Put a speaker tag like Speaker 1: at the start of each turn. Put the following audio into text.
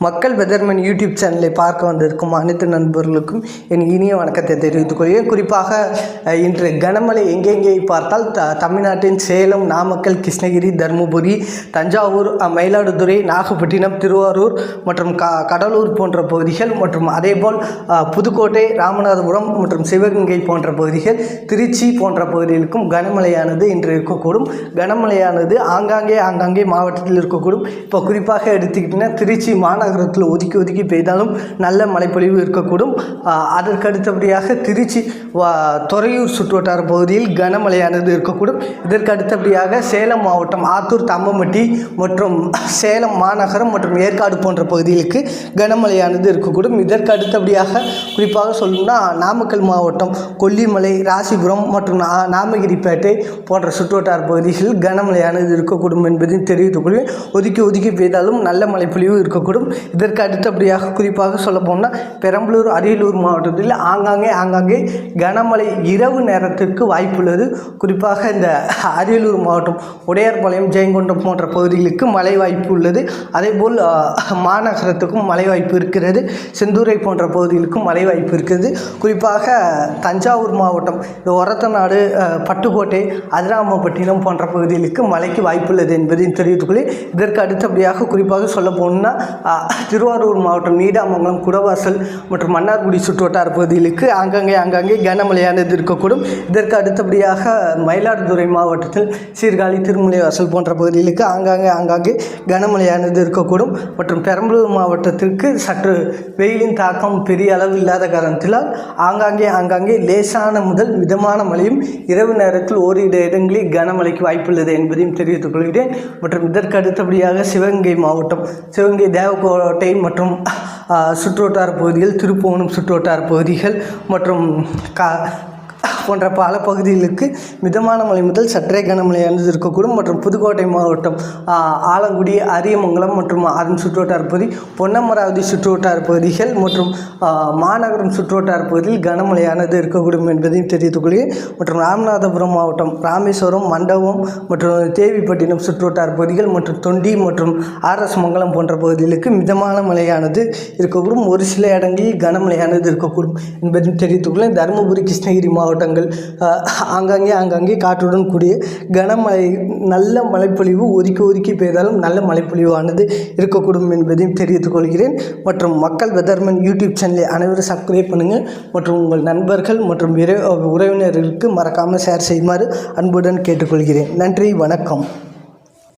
Speaker 1: மக்கள் weatherman YouTube சேனலை பார்க்க வந்திருக்கும் அனைத்து நண்பர்களுக்கும் என் இனிய வணக்கத்தை தெரிவித்துக் கொள்கிறேன். குறிப்பாக இன்று கனமழை எங்கெங்கே பார்த்தால் தமிழ்நாட்டின் சேலம், நாமக்கல், கிருஷ்ணகிரி, தருமபுரி, தஞ்சாவூர், மயிலாடுதுறை, நாகப்பட்டினம், திருவாரூர் மற்றும் கடலூர் போன்ற பகுதிகள் மற்றும் அதேபோல் புதுக்கோட்டை, ராமநாதபுரம் மற்றும் சிவகங்கை போன்ற பகுதிகள், திருச்சி போன்ற பகுதிகளுக்கும் கனமழையானது இன்று இருக்கக்கூடும். கனமழையானது ஆங்காங்கே மாவட்டத்தில் இருக்கக்கூடும். இப்போ குறிப்பாக எடுத்துக்கிட்டிங்கன்னா திருச்சி மாநகரத்தில் ஒதுக்கி பெய்தாலும் நல்ல மழைப்பொழிவு இருக்கக்கூடும். அதற்கு அடுத்தபடியாக திருச்சி துறையூர் சுற்றுவட்டார பகுதியில் கனமழையானது இருக்கக்கூடும். இதற்கு அடுத்தபடியாக சேலம் மாவட்டம் ஆத்தூர், தம்மம்பட்டி மற்றும் சேலம் மாநகரம் மற்றும் ஏற்காடு போன்ற பகுதிகளுக்கு கனமழையானது இருக்கக்கூடும். இதற்கு அடுத்தபடியாக குறிப்பாக சொல்லணும்னா நாமக்கல் மாவட்டம் கொல்லிமலை, ராசிபுரம் மற்றும் நாமகிரிப்பேட்டை போன்ற சுற்றுவட்டார பகுதிகளில் கனமழையானது இருக்கக்கூடும் என்பதையும் தெரிவித்துக் கொள்வேன். ஒதுக்கி பெய்தாலும் நல்ல மழைப்பொழிவு இருக்கக்கூடும். இதற்கு அடுத்தபடியாக குறிப்பாக சொல்ல போனால் பெரம்பலூர், அரியலூர் மாவட்டத்தில் ஆங்காங்கே கனமழை இரவு நேரத்திற்கு வாய்ப்புள்ளது. குறிப்பாக இந்த அரியலூர் மாவட்டம் உடையார்பாளையம், ஜெயங்கொண்டம் போன்ற பகுதிகளுக்கு மழை வாய்ப்பு உள்ளது. அதேபோல் மாநகரத்துக்கும் மழை வாய்ப்பு இருக்கிறது. செந்தூரை போன்ற பகுதிகளுக்கும் மழை வாய்ப்பு இருக்கிறது. குறிப்பாக தஞ்சாவூர் மாவட்டம் இந்த ஒரத்தநாடு, பட்டுக்கோட்டை, அதிராமப்பட்டினம் போன்ற பகுதிகளுக்கு மழைக்கு வாய்ப்புள்ளது என்பதையும் தெரிவித்துக்கொள்ளி, இதற்கு அடுத்தபடியாக குறிப்பாக சொல்ல போனால் திருவாரூர் மாவட்டம் நீடாமங்கலம், குடவாசல் மற்றும் மன்னார்குடி சுற்றுவட்டார பகுதிகளுக்கு ஆங்காங்கே கனமழையானது இருக்கக்கூடும். இதற்கு அடுத்தபடியாக மயிலாடுதுறை மாவட்டத்தில் சீர்காழி, திருமலைவாசல் போன்ற பகுதிகளுக்கு ஆங்காங்கே கனமழையானது இருக்கக்கூடும். மற்றும் பெரம்பலூர் மாவட்டத்திற்கு சற்று வெயிலின் தாக்கம் பெரிய அளவு இல்லாத காரணத்தினால் ஆங்காங்கே லேசான முதல் மிதமான மழையும் இரவு நேரத்தில் ஓரிரு இடங்களில் கனமழைக்கு வாய்ப்புள்ளது என்பதையும் தெரிவித்துக் கொள்கிறேன். மற்றும் இதற்கு அடுத்தபடியாக சிவகங்கை மாவட்டம், சிவகங்கை, தேவக்கோட்டை மற்றும் சுற்றுவட்டார பகுதிகள், திருப்புவனம் சுற்றுவட்டார பகுதிகள் மற்றும் போன்ற பல பகுதிகளுக்கு மிதமான மழை முதல் சற்றே கனமழையானது இருக்கக்கூடும். மற்றும் புதுக்கோட்டை மாவட்டம் ஆலங்குடி, அரியமங்கலம் மற்றும் அதன் சுற்றுவட்டார பகுதி, பொன்னமராவதி சுற்றுவட்டார பகுதிகள் மற்றும் மாநகரம் சுற்றுவட்டார பகுதியில் கனமழையானது இருக்கக்கூடும் என்பதையும் தெரிவித்துக் கொள்கிறேன். மற்றும் ராமநாதபுரம் மாவட்டம் ராமேஸ்வரம், மண்டபம் மற்றும் தேவிப்பட்டினம் சுற்றுவட்டார பகுதிகள் மற்றும் தொண்டி மற்றும் ஆர்எஸ் மங்கலம் போன்ற பகுதிகளுக்கு மிதமான மழையானது இருக்கக்கூடும். ஒரு சில இடங்களில் கனமழையானது இருக்கக்கூடும் என்பதையும் தெரிவித்துக் கொள்கிறேன். தருமபுரி, கிருஷ்ணகிரி மாவட்டங்கள் ஆங்காங்கே காற்றுடன் கூடிய கனமழை, நல்ல மழைப்பொழிவு ஒதுக்கி பெய்தாலும் நல்ல மழைப்பொழிவானது இருக்கக்கூடும் என்பதையும் தெரிவித்துக் கொள்கிறேன். மற்றும் மக்கள் வெதர்மன் யூடியூப் சேனலை அனைவரும் சப்ஸ்கிரைப் பண்ணுங்கள். மற்றும் உங்கள் நண்பர்கள் மற்றும் உறவினர்களுக்கு மறக்காமல் ஷேர் செய்யுமாறு அன்புடன் கேட்டுக்கொள்கிறேன். நன்றி, வணக்கம்.